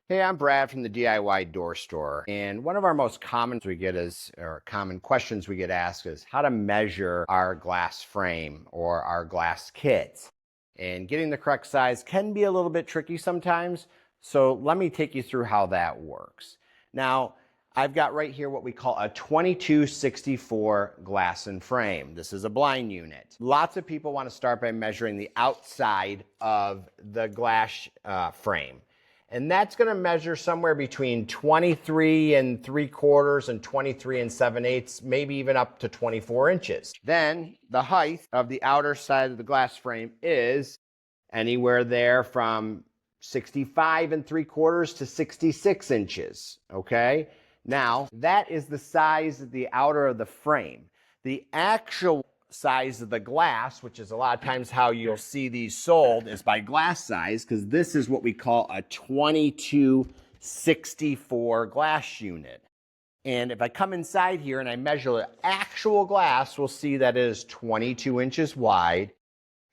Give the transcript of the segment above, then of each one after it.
Hey, I'm Brad from the DIY Door Store, and one of our most common questions we get asked is how to measure our glass frame or our glass kit. And getting the correct size can be a little bit tricky sometimes, so let me take you through how that works. Now, I've got right here what we call a 2264 glass and frame. This is a blind unit. Lots of people want to start by measuring the outside of the glass frame. And that's going to measure somewhere between 23 and 3/4 and 23 and 7/8, maybe even up to 24 inches. Then the height of the outer side of the glass frame is anywhere there from 65 and 3/4 to 66 inches. Okay. Now that is the size of the outer of the frame. The actual size of the glass, which is a lot of times how you'll see these sold, is by glass size, because this is what we call a 2264 glass unit. And if I come inside here and I measure the actual glass, we'll see that it is 22 inches wide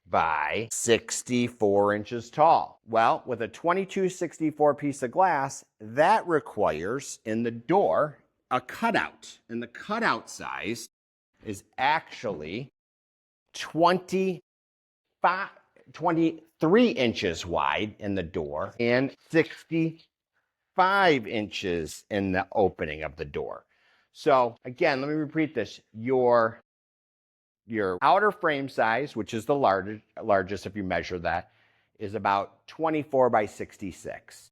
by 64 inches tall. Well, with a 2264 piece of glass, that requires in the door a cutout. And the cutout size is actually 23 inches wide in the door and 65 inches in the opening of the door. So again, let me repeat this. Your outer frame size, which is the largest if you measure that, is about 24 by 66.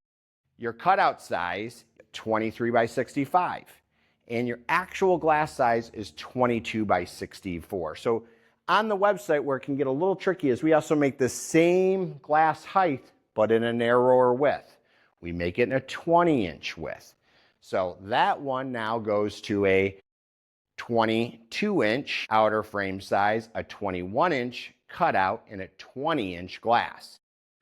Your cutout size, 23 by 65. And your actual glass size is 22 by 64. So on the website where it can get a little tricky is we also make the same glass height, but in a narrower width. We make it in a 20-inch width. So that one now goes to a 22-inch outer frame size, a 21-inch cutout, and a 20-inch glass.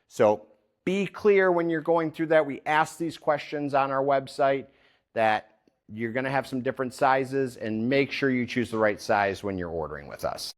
So be clear when you're going through that. We ask these questions on our website that you're going to have some different sizes, and make sure you choose the right size when you're ordering with us.